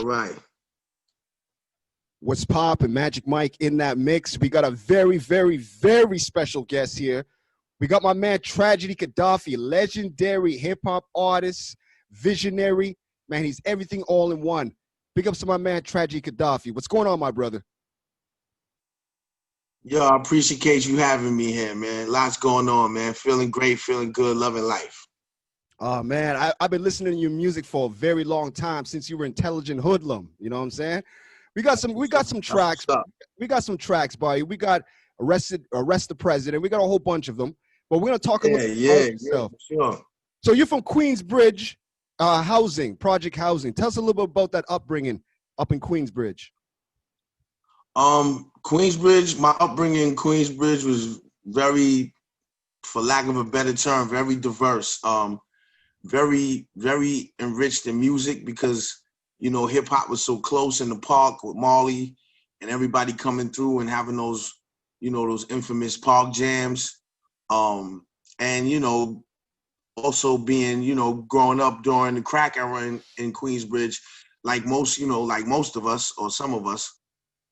All right. What's poppin'? Majic Mike in that mix. We got a very, very, very special guest here. We got my man Tragedy Khadafi, legendary hip-hop artist, visionary. Man, he's everything all in one. Big ups to my man Tragedy Khadafi. What's going on, my brother? Yo, I appreciate you having me here, man. Lots going on, man. Feeling great, feeling good, loving life. Oh, man, I've been listening to your music for a very long time, since you were Intelligent Hoodlum. You know what I'm saying? We got some tracks. We got some tracks, buddy. We got Arrest the President. We got a whole bunch of them. But we're gonna talk a little bit about yourself. Sure. So you're from Queensbridge, Project Housing. Tell us a little bit about that upbringing up in Queensbridge. Queensbridge, my upbringing in Queensbridge was very, for lack of a better term, very diverse. Very, very enriched in music because, you know, hip hop was so close in the park with Marley and everybody coming through and having those, you know, those infamous park jams. And, you know, also being, you know, growing up during the crack era in Queensbridge, like most, you know, like most of us or some of us,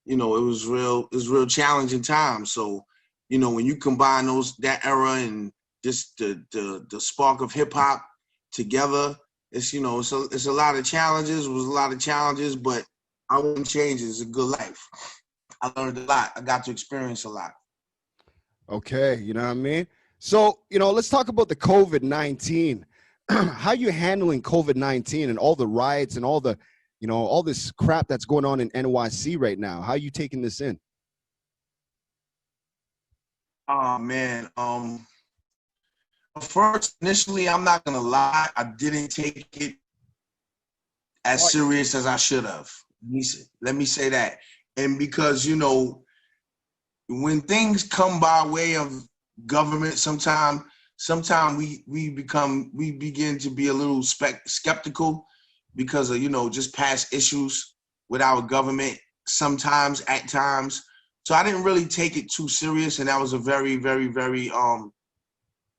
you know, it was real challenging times. So, you know, when you combine that era and just the spark of hip hop together, it's, you know, it's a lot of challenges. It was a lot of challenges, but I wouldn't change it. It's a good life. I learned a lot. I got to experience a lot. Okay, you know what I mean? So, you know, let's talk about the COVID-19. How you handling COVID-19 and all the riots and all the, you know, all this crap that's going on in NYC right now? How are you taking this in? Oh, man. First, initially, I'm not gonna lie, I didn't take it as serious as I should have. Let me say that. And because, you know, when things come by way of government, sometimes we begin to be a little skeptical because of, you know, just past issues with our government sometimes at times. So I didn't really take it too serious, and that was a very, very, very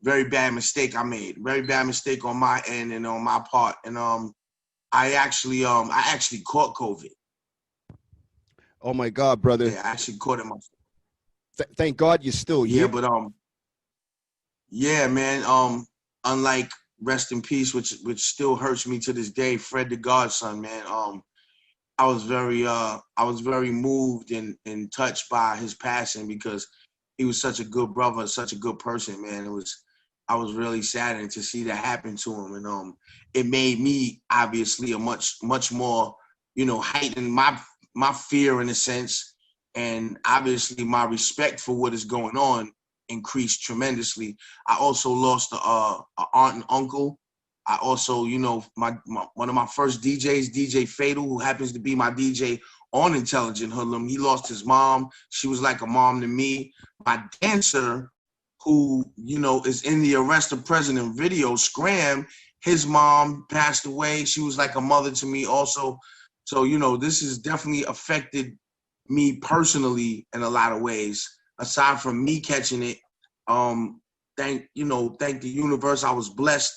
very bad mistake I made. Very bad mistake on my end and on my part. And I actually caught COVID. Oh my God, brother. Yeah, I actually caught it myself. Thank God you're still here. Yeah, but yeah, man. Unlike rest in peace, which still hurts me to this day, Fred the Godson, man. I was very moved and touched by his passing because he was such a good brother, such a good person, man. I was really saddened to see that happen to him, and it made me obviously a much more, you know, heightened my fear in a sense, and obviously my respect for what is going on increased tremendously. I also lost a aunt and uncle. I also, you know, one of my first DJs, DJ Fatal, who happens to be my DJ on Intelligent Hoodlum. He lost his mom. She was like a mom to me. My dancer, who, you know, is in the Arrest the President video, Scram, his mom passed away. She was like a mother to me also. So, you know, this has definitely affected me personally in a lot of ways. Aside from me catching it, thank the universe, I was blessed.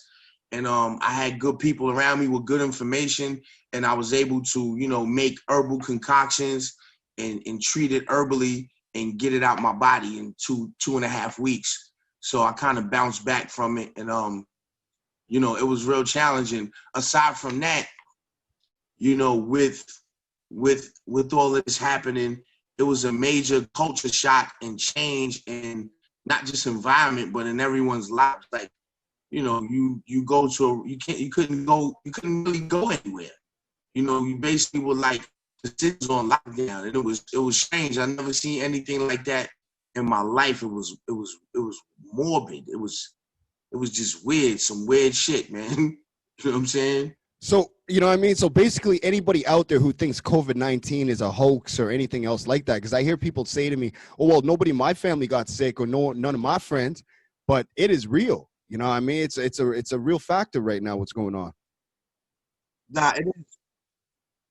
And I had good people around me with good information, and I was able to, you know, make herbal concoctions and treat it herbally and get it out my body in 2.5 weeks. So I kind of bounced back from it, and you know, it was real challenging. Aside from that, you know, with all this happening, it was a major culture shock and change in not just environment, but in everyone's lives. Like, you know, you couldn't really go anywhere. You know, you basically were like, the city's on lockdown, and it was strange. I never seen anything like that in my life. It was morbid. It was just weird, some weird shit, man. You know what I'm saying? So, you know what I mean? So basically anybody out there who thinks COVID-19 is a hoax or anything else like that, because I hear people say to me, oh, well, nobody in my family got sick or none of my friends, but it is real. You know what I mean? It's a real factor right now, what's going on. Nah, it is.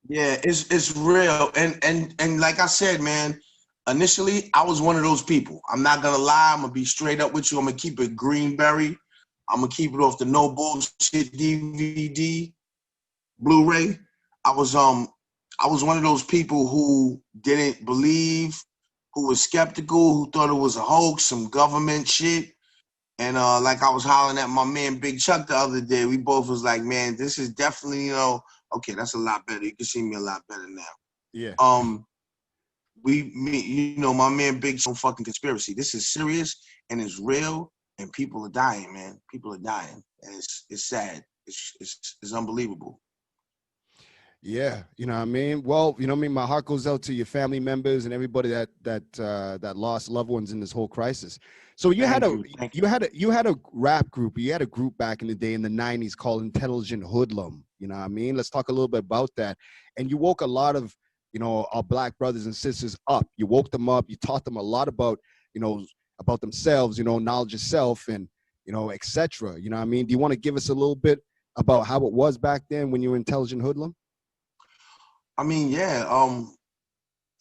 Yeah, it's real. And like I said, man, initially I was one of those people. I'm not gonna lie, I'm gonna be straight up with you. I'm gonna keep it Greenberry. I'm gonna keep it off the no bullshit DVD, Blu-ray. I was I was one of those people who didn't believe, who was skeptical, who thought it was a hoax, some government shit. And like I was hollering at my man Big Chuck the other day, we both was like, man, this is definitely, okay, that's a lot better. You can see me a lot better now. Yeah. Um, my man Big Chuck, fucking conspiracy. This is serious and it's real, and people are dying, man. People are dying, and it's sad. It's unbelievable. Yeah, you know what I mean? Well, you know what I mean? My heart goes out to your family members and everybody that lost loved ones in this whole crisis. So you had Thank a you, thank you. you had a rap group. You had a group back in the day in the 90s called Intelligent Hoodlum. You know what I mean? Let's talk a little bit about that. And you woke a lot of, our black brothers and sisters up. You woke them up, you taught them a lot about, about themselves, knowledge of self and, etc. You know what I mean? Do you want to give us a little bit about how it was back then when you were Intelligent Hoodlum? I mean, yeah,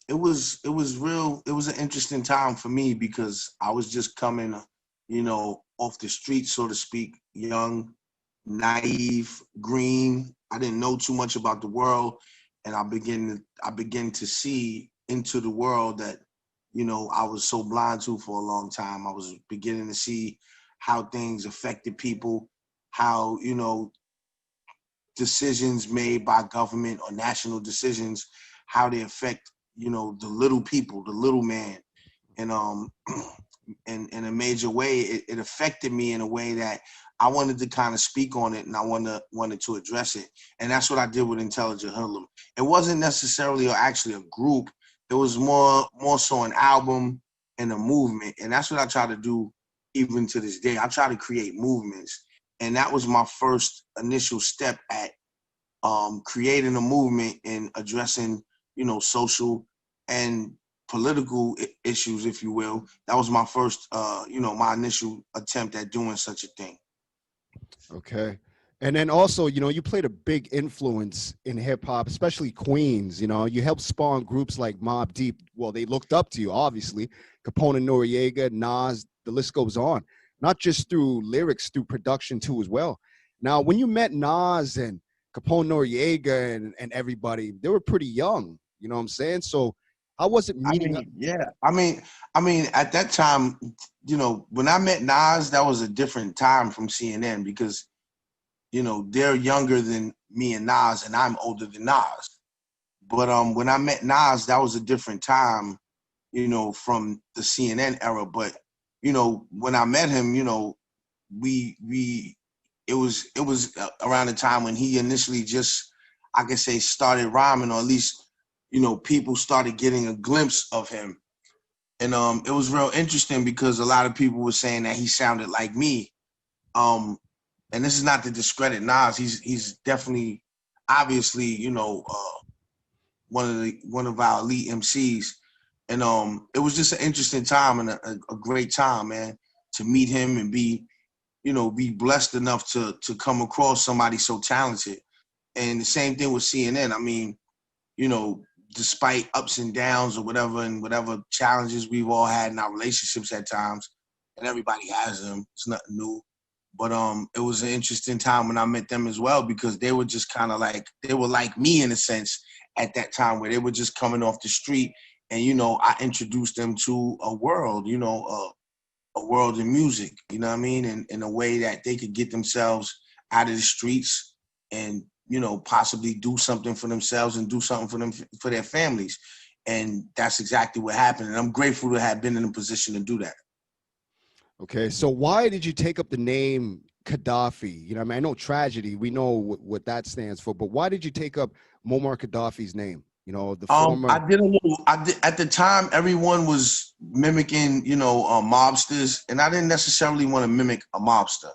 it was an interesting time for me because I was just coming, off the street, so to speak, young, naive, green. I didn't know too much about the world, and I began to see into the world that, I was so blind to for a long time. I was beginning to see how things affected people, how, decisions made by government or national decisions, how they affect, the little people, the little man. And in a major way, it affected me in a way that I wanted to kind of speak on it, and I wanted to address it. And that's what I did with Intelligent Hoodlum. It wasn't necessarily or actually a group. It was more so an album and a movement. And that's what I try to do even to this day. I try to create movements. And that was my first initial step at creating a movement and addressing, social and political issues, if you will. That was my first, my initial attempt at doing such a thing. Okay. And then also, you played a big influence in hip hop, especially Queens. You helped spawn groups like Mobb Deep. Well, they looked up to you, obviously. Capone and Noriega, Nas, the list goes on. Not just through lyrics, through production too, as well. Now, when you met Nas and Capone Noriega and everybody, they were pretty young. You know what I'm saying? So, how was it I meeting up? mean, yeah. I mean, at that time, when I met Nas, that was a different time from CNN because, they're younger than me and Nas, and I'm older than Nas. But when I met Nas, that was a different time, from the CNN era. But when I met him, we it was around the time when he initially just, I can say, started rhyming, or at least people started getting a glimpse of him. And it was real interesting because a lot of people were saying that he sounded like me. Um, and this is not to discredit Nas. He's definitely, obviously, one of our elite MCs. And it was just an interesting time and a great time, man, to meet him and be blessed enough to come across somebody so talented. And the same thing with CNN. I mean, you know, despite ups and downs or whatever, and whatever challenges we've all had in our relationships at times, and everybody has them. It's nothing new. But it was an interesting time when I met them as well, because they were just kind of like, they were like me in a sense at that time, where they were just coming off the street, and I introduced them to a world, a world in music, you know what I mean, and in a way that they could get themselves out of the streets and possibly do something for themselves and do something for them, for their families. And that's exactly what happened. And I'm grateful to have been in a position to do that. Okay, so why did you take up the name Khadafi? I mean, I know tragedy, we know what that stands for, but why did you take up Muammar Gaddafi's name? The I former. did a little. I did at the time. Everyone was mimicking, mobsters, and I didn't necessarily want to mimic a mobster.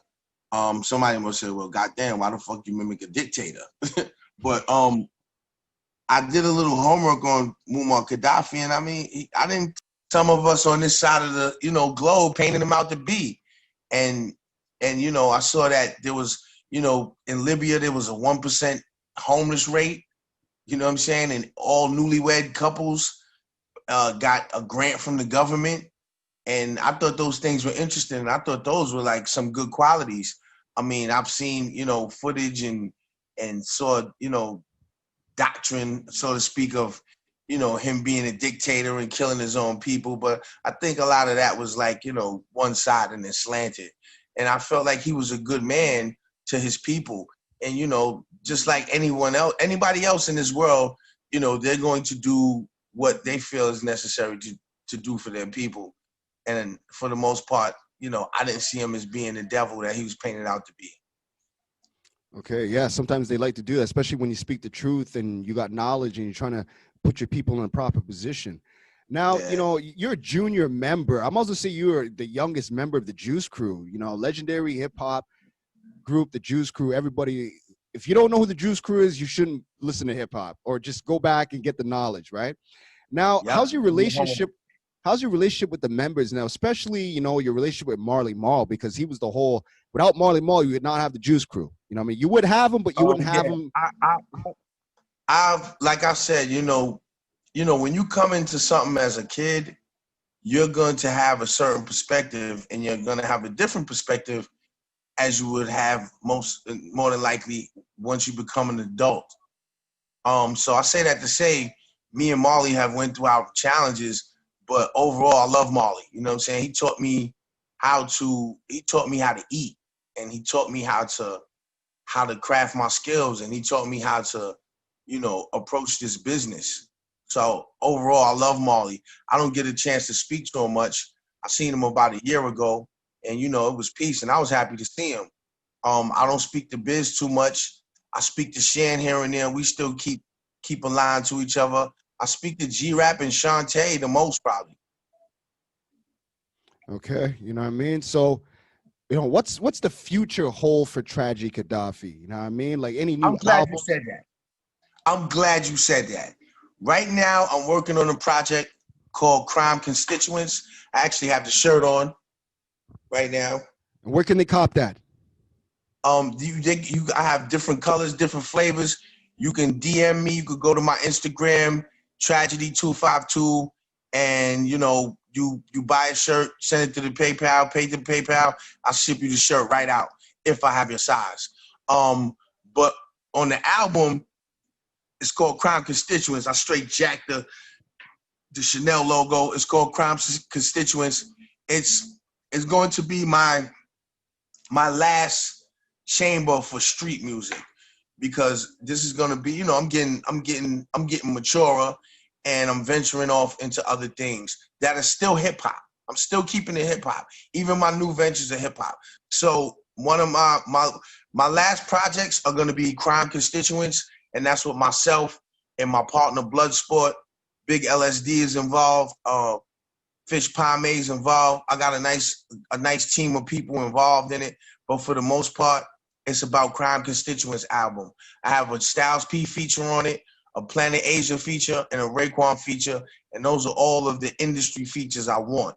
Somebody must say, "Well, goddamn, why the fuck you mimic a dictator?" But I did a little homework on Muammar Gaddafi, and I mean, I didn't. Some of us on this side of the globe painted him out to be, and I saw that there was in Libya there was a 1% homeless rate. You know what I'm saying? And all newlywed couples got a grant from the government. And I thought those things were interesting. And I thought those were like some good qualities. I mean, I've seen, footage and saw, doctrine, so to speak, of, you know, him being a dictator and killing his own people. But I think a lot of that was like, you know, one-sided and slanted. And I felt like he was a good man to his people. And, you know, just like anybody else in this world, you know, they're going to do what they feel is necessary to do for their people. And for the most part, you know, I didn't see him as being the devil that he was painted out to be. Okay, yeah, sometimes they like to do that, especially when you speak the truth and you got knowledge and you're trying to put your people in a proper position. Now, you Yeah. know, you're a junior member. I'm also say you're the youngest member of the Juice Crew, you know, legendary hip hop group, the Juice Crew. Everybody, if you don't know who the Juice Crew is, you shouldn't listen to hip hop or just go back and get the knowledge, right? Now, Yep. how's your relationship with the members now, especially, you know, your relationship with Marley Marl, because he was the whole, without Marley Marl, you would not have the Juice Crew. You know what I mean? You would have them, but you wouldn't Yeah. have them. I've like I said, you know, when you come into something as a kid, you're going to have a certain perspective, and you're going to have a different perspective as you would have more than likely once you become an adult. So I say that to say, me and Marley have went through our challenges, but overall, I love Marley. You know what I'm saying? He taught me how to eat, and he taught me how to craft my skills, and he taught me how to, you know, approach this business. So overall, I love Marley. I don't get a chance to speak to him much. I seen him about a year ago, and you know, it was peace, and I was happy to see him. I don't speak to Biz too much. I speak to Shan here and there. We still keep a line to each other. I speak to G-Rap and Shantae the most probably. Okay, you know what I mean? So, you know, what's the future hold for Tragedy Khadafi? You know what I mean? Like any new I'm glad you albums? said that. I'm glad you said that. Right now, I'm working on a project called Crime Constituents. I actually have the shirt on right now. And where can they cop that? I have different colors, different flavors. You can DM me. You could go to my Instagram, Tragedy252, and you know, you buy a shirt, send it to the PayPal, pay to PayPal. I'll ship you the shirt right out if I have your size. But on the album, it's called Crime Constituents. I straight jacked the Chanel logo. It's called Crime Constituents. It's going to be my last chamber for street music, because this is gonna be, you know, I'm getting maturer, and I'm venturing off into other things that are still hip hop. I'm still keeping it hip hop. Even my new ventures are hip hop. So one of my last projects are gonna be Crime Constituents, and that's with myself and my partner Bloodsport. Big LSD is involved. Fish Pomade is involved. I got a nice team of people involved in it. But for the most part, it's about Crime Constituents album. I have a Styles P feature on it, a Planet Asia feature, and a Raekwon feature, and those are all of the industry features I want.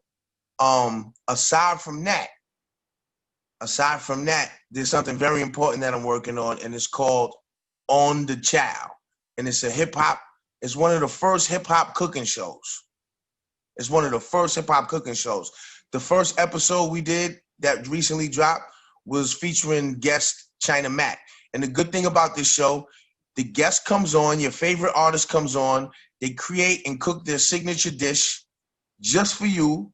Aside from that, there's something very important that I'm working on, and it's called On the Child. And it's a hip hop, it's one of the first hip hop cooking shows. It's one of the first hip hop cooking shows. The first episode we did that recently dropped was featuring guest China Mac. And the good thing about this show, the guest comes on, your favorite artist comes on, they create and cook their signature dish just for you,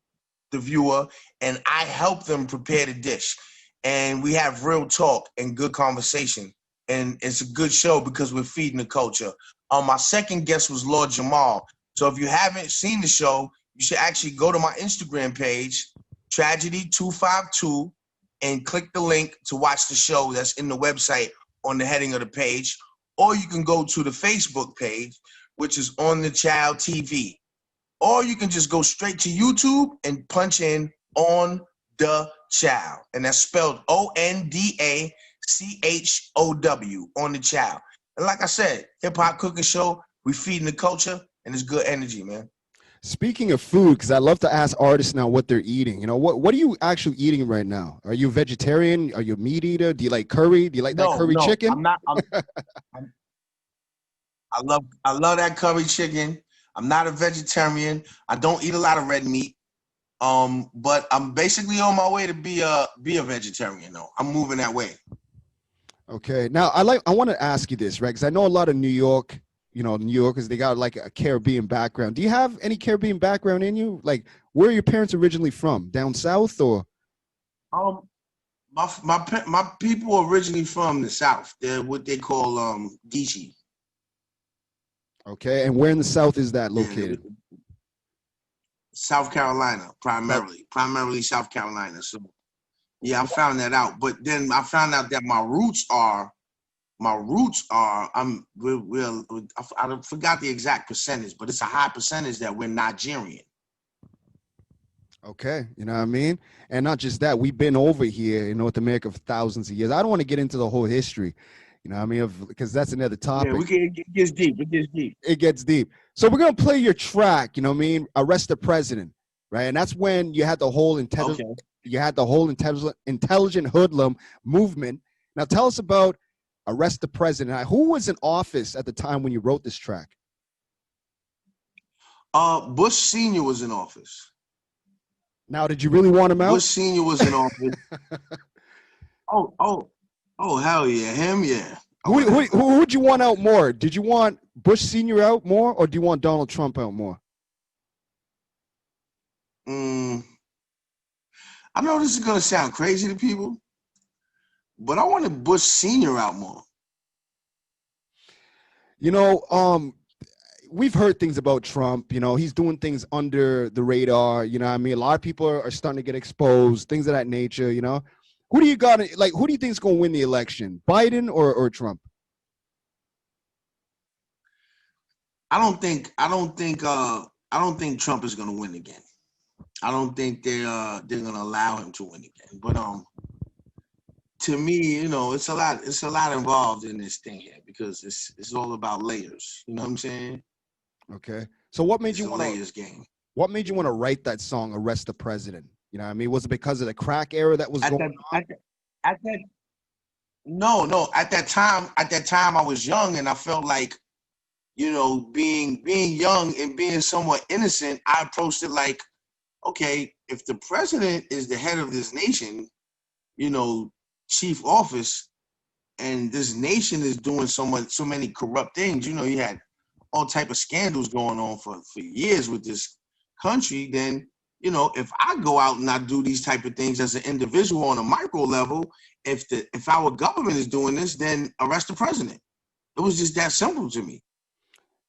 the viewer, and I help them prepare the dish. And we have real talk and good conversation. And it's a good show because we're feeding the culture. My second guest was Lord Jamal. So if you haven't seen the show, you should actually go to my Instagram page, Tragedy252, and click the link to watch the show that's in the website on the heading of the page. Or you can go to the Facebook page, which is On the Child TV. Or you can just go straight to YouTube and punch in On the Child. And that's spelled ONDACHOW, On the Child. And like I said, hip hop cooking show, we feeding the culture, and it's good energy, man. Speaking of food, because I love to ask artists now what they're eating. You know, what are you actually eating right now? Are you vegetarian? Are you a meat eater? Do you like curry? Do you like that curry chicken? I'm not. I love that curry chicken. I'm not a vegetarian. I don't eat a lot of red meat. But I'm basically on my way to be a vegetarian though. I'm moving that way. Okay. Now I want to ask you this, right? Because I know a lot of New York New Yorkers, they got like a Caribbean background. Do you have any Caribbean background in you? Like, where are your parents originally from? Down south or? Um, my people are originally from the South. They're what they call Geechee. Okay, and where in the south is that Yeah, located? South Carolina South. primarily South Carolina. So yeah, I found that out. But then I found out that my roots are I forgot the exact percentage, but it's a high percentage that we're Nigerian. Okay, you know what I mean? And not just that, we've been over here in North America for thousands of years. I don't want to get into the whole history, you know what I mean? Because that's another Yeah, topic. it gets deep. It gets deep. It gets deep. So we're gonna play your track, you know what I mean? Arrest the President, right? And that's when you had the whole Okay. intelligent hoodlum movement. Now tell us about Arrest the President. Who was in office at the time when you wrote this track? Bush Senior was in office. Now, did you really want him out? Bush Senior was in office. Oh, hell yeah, him, yeah. Who would you want out more? Did you want Bush Senior out more, or do you want Donald Trump out more? I know this is gonna sound crazy to people, but I wanted Bush Senior out more. We've heard things about Trump. He's doing things under the radar. You know what I mean? A lot of people are starting to get exposed, things of that nature. Who do you got? Like, who do you think is going to win the election? Biden or Trump? I don't think Trump is gonna win again. I don't think they're gonna allow him to win again. But to me, it's a lot involved in this thing here because it's all about layers. You know what I'm saying? Okay. So what made It's you a want to layers game. What made you want to write that song, Arrest the President? You know what I mean? Was it because of the crack era that was At going that on? at that no, at that time I was young and I felt like, being young and being somewhat innocent, I approached it like, okay, if the president is the head of this nation, chief office, and this nation is doing so many corrupt things, you had all type of scandals going on for years with this country, then, if I go out and I do these type of things as an individual on a micro level, if our government is doing this, then arrest the president. It was just that simple to me.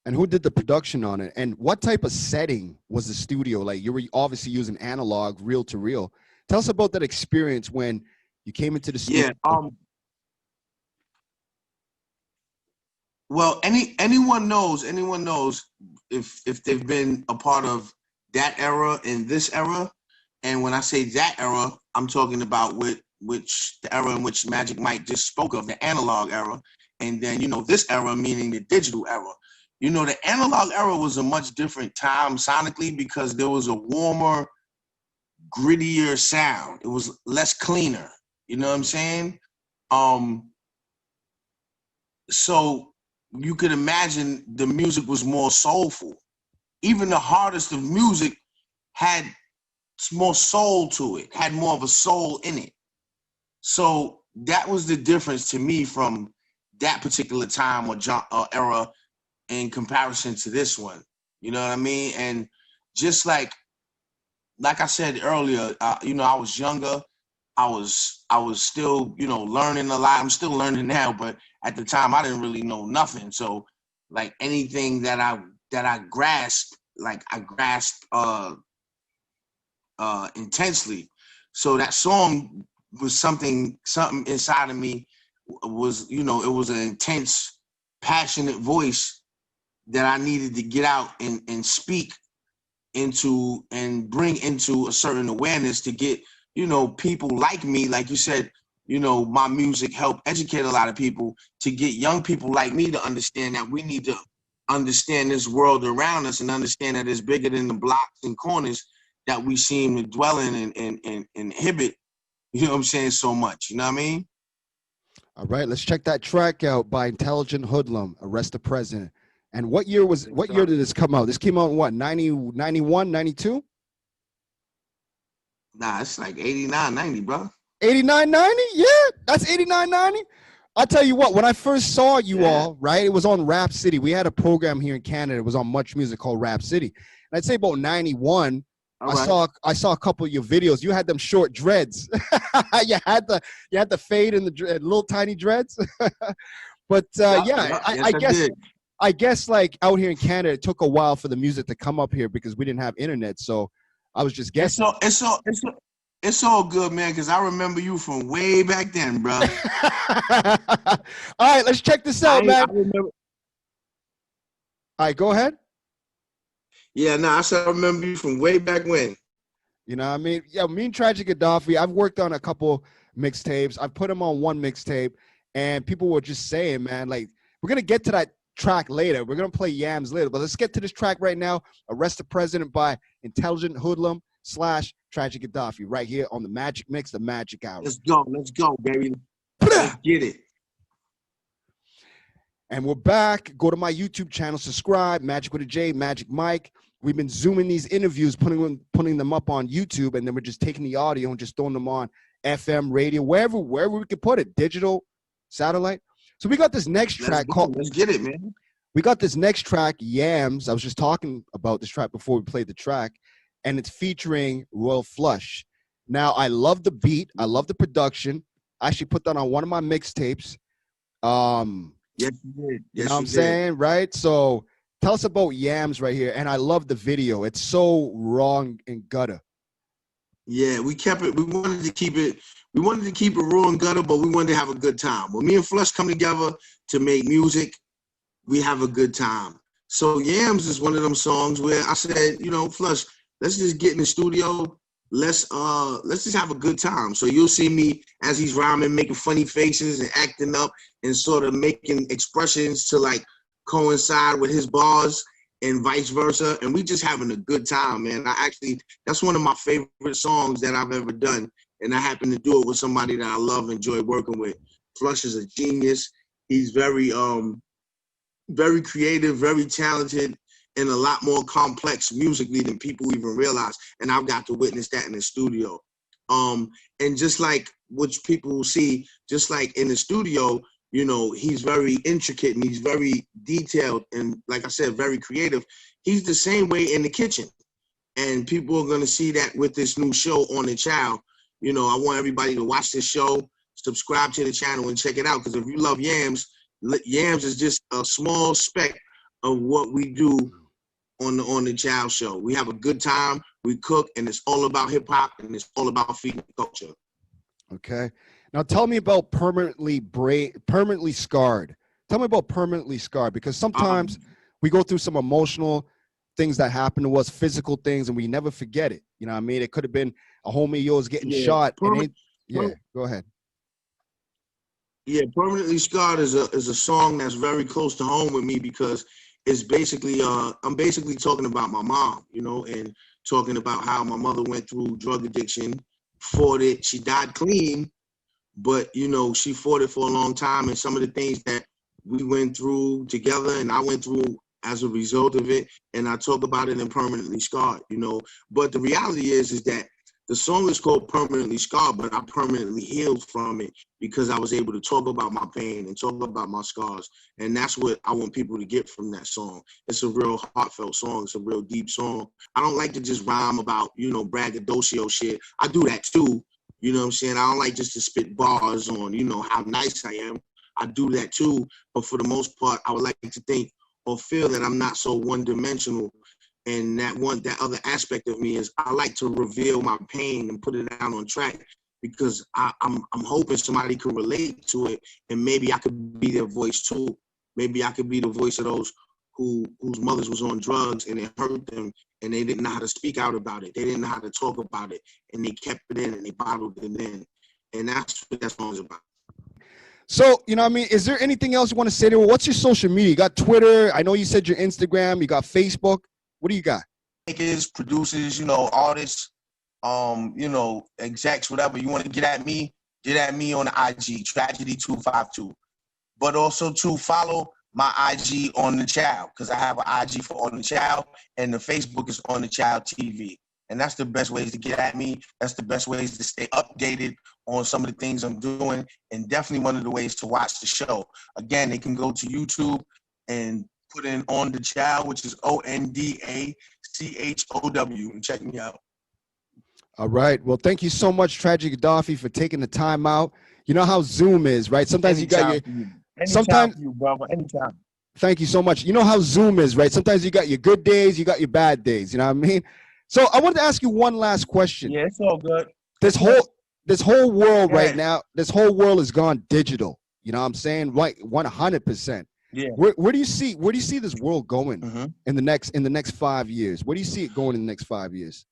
And who did the production on it? And what type of setting was the studio? Like, you were obviously using analog, reel to reel. Tell us about that experience when you came into the studio. Yeah. Well, anyone knows if they've been a part of that era and this era. And when I say that era, I'm talking about the era in which Majic Mike just spoke of, the analog era. And then, this era, meaning the digital era. The analog era was a much different time sonically because there was a warmer, grittier sound. It was less cleaner. You know what I'm saying? So you could imagine the music was more soulful. Even the hardest of music had more soul to it, had more of a soul in it. So that was the difference to me from that particular time or era in comparison to this one. You know what I mean? And just like I said earlier, I was younger. I was still, learning a lot. I'm still learning now, but at the time I didn't really know nothing. So like anything that I grasped, intensely. So that song was something inside of me was, it was an intense, passionate voice that I needed to get out and speak into and bring into a certain awareness to get, people like me, like you said, my music helped educate a lot of people, to get young people like me to understand that we need to understand this world around us and understand that it's bigger than the blocks and corners that we seem to dwell in and inhibit, what I'm saying, so much. You know what I mean? All right, let's check that track out by Intelligent Hoodlum, Arrest the President. And what year did this come out? This came out in what, 90, 91, 92? Nah, it's like 89, 90, bro. 89, 90? Yeah, that's 89, 90. I'll tell you what, when I first saw you Yeah. all, right, it was on Rap City. We had a program here in Canada. It was on Much Music called Rap City. And I'd say about 91, All right. I saw a couple of your videos. You had them short dreads. you had the fade and the little tiny dreads. But Yeah. yeah, Yes, I did. I guess like out here in Canada, it took a while for the music to come up here because we didn't have internet. So I was just guessing. It's all good, man, because I remember you from way back then, bro. All right, let's check this out, man. I remember. All right, go ahead. Yeah, no, I said I remember you from way back when. You know what I mean? Yeah, me and Tragic Khadafi, I've worked on a couple mixtapes. I've put them on one mixtape, and people were just saying, man, like, we're going to get to that track later. We're going to play Yams later, but let's get to this track right now, Arrest the President by Intelligent Hoodlum / Tragic Khadafi, right here on the Majic Mixxx, the Magic Hour. Let's go, baby. Let's get it. And we're back. Go to my YouTube channel, subscribe, Majic with a J, Majic Mike. We've been zooming these interviews, putting them up on YouTube, and then we're just taking the audio and just throwing them on FM, radio, wherever we could put it, digital, satellite. So we got this next track called. Let's get it, man. We got this next track, Yams. I was just talking about this track before we played the track, and it's featuring Royal Flush. Now, I love the beat. I love the production. I actually put that on one of my mixtapes. Yes, you did. You know what I'm saying, right? So tell us about Yams right here. And I love the video. It's so raw and gutter. Yeah, we kept it. We wanted to keep it raw and gutter, but we wanted to have a good time. When me and Flush come together to make music, we have a good time. So Yams is one of them songs where I said, you know, Flush, let's just get in the studio. Let's just have a good time. So you'll see me as he's rhyming, making funny faces and acting up and sort of making expressions to like coincide with his bars and vice versa. And we just having a good time, man. That's one of my favorite songs that I've ever done. And I happen to do it with somebody that I love and enjoy working with. Flush is a genius. He's very creative, very talented, and a lot more complex musically than people even realize. And I've got to witness that in the studio. And just like which people see, just like in the studio, you know, he's very intricate and he's very detailed and, like I said, very creative. He's the same way in the kitchen. And people are going to see that with this new show on the channel. You know, I want everybody to watch this show, subscribe to the channel, and check it out. Because if you love Yams, Yams is just a small speck of what we do on the Chow Show. We have a good time, we cook, and it's all about hip hop and it's all about feeding culture. Okay. Now tell me about permanently scarred. Tell me about permanently scarred, because sometimes we go through some emotional things that happen to us, physical things, and we never forget it. You know what I mean? It could have been a homie of yours getting shot. Go ahead. Yeah, Permanently Scarred is a song that's very close to home with me because it's basically I'm basically talking about my mom, you know, and talking about how my mother went through drug addiction, fought it. She died clean, but you know, she fought it for a long time, and some of the things that we went through together and I went through as a result of it, and I talk about it in Permanently Scarred, you know. But the reality is that the song is called Permanently Scarred, but I permanently healed from it because I was able to talk about my pain and talk about my scars. And that's what I want people to get from that song. It's a real heartfelt song. It's a real deep song. I don't like to just rhyme about, you know, braggadocio shit. I do that too. You know what I'm saying? I don't like just to spit bars on, you know, how nice I am. I do that too. But for the most part, I would like to think or feel that I'm not so one-dimensional. And that other aspect of me is I like to reveal my pain and put it out on track because I'm hoping somebody can relate to it, and maybe I could be their voice too. Maybe I could be the voice of those whose mothers was on drugs and it hurt them and they didn't know how to speak out about it. They didn't know how to talk about it, and they kept it in and they bottled it in. And that's what that song is about. So, you know what I mean? Is there anything else you want to say to her? What's your social media? You got Twitter. I know you said your Instagram. You got Facebook. What do you got? Makers, producers, you know, artists, you know, execs, whatever. You want to get at me on the IG, Tragedy252. But also to follow my IG On The Child, because I have an IG for On The Child, and the Facebook is On The Child TV. And that's the best ways to get at me. That's the best ways to stay updated on some of the things I'm doing, and definitely one of the ways to watch the show. Again, they can go to YouTube and put in On the Chow, which is ONDACHOW, and check me out. All right. Well, thank you so much, Tragic Khadafi, for taking the time out. You know how Zoom is, right? Sometimes you got your Anytime for you, brother. Anytime. Thank you so much. You know how Zoom is, right? Sometimes you got your good days, you got your bad days. You know what I mean? So I wanted to ask you one last question. Yeah, it's all good. This whole world right now, this whole world has gone digital. You know what I'm saying? Right, 100%. Yeah. Where do you see this world going in the next 5 years? Where do you see it going in the next 5 years?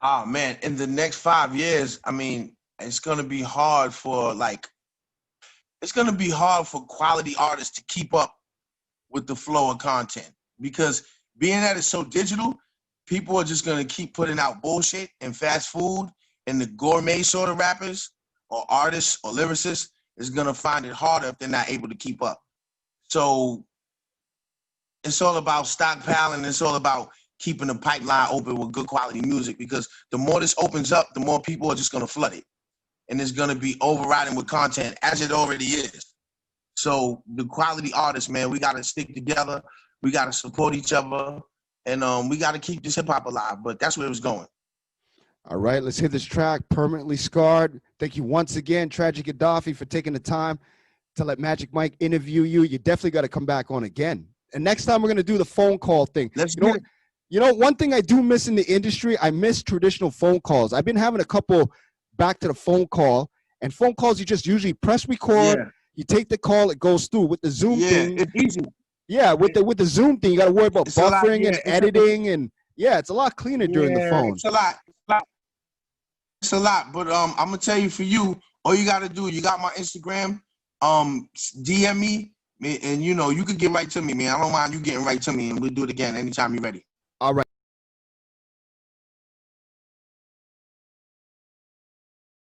Oh man, in the next 5 years, I mean, it's gonna be hard for quality artists to keep up with the flow of content, because being that it's so digital, people are just gonna keep putting out bullshit and fast food, and the gourmet sort of rappers or artists or lyricists is gonna find it harder if they're not able to keep up. So it's all about stockpiling. It's all about keeping the pipeline open with good quality music, because the more this opens up, the more people are just gonna flood it. And it's gonna be overriding with content, as it already is. So the quality artists, man, we gotta stick together. We gotta support each other, and we gotta keep this hip hop alive. But that's where it's going. All right, let's hit this track, Permanently Scarred. Thank you once again, Tragic Khadafi, for taking the time to let Majic Mike interview you. You definitely got to come back on again. And next time we're going to do the phone call thing. You know, one thing I do miss in the industry, I miss traditional phone calls. I've been having a couple back to the phone call, and phone calls, you just usually press record, you take the call, it goes through. With the Zoom thing, it's easy. Yeah, with the Zoom thing, you got to worry about buffering and editing, and it's a lot cleaner during the phone. It's a lot, but I'm gonna tell you, for you, all you gotta do, you got my Instagram, DM me, and you know, you could get right to me, man. I don't mind you getting right to me, and we'll do it again anytime you're ready. All right.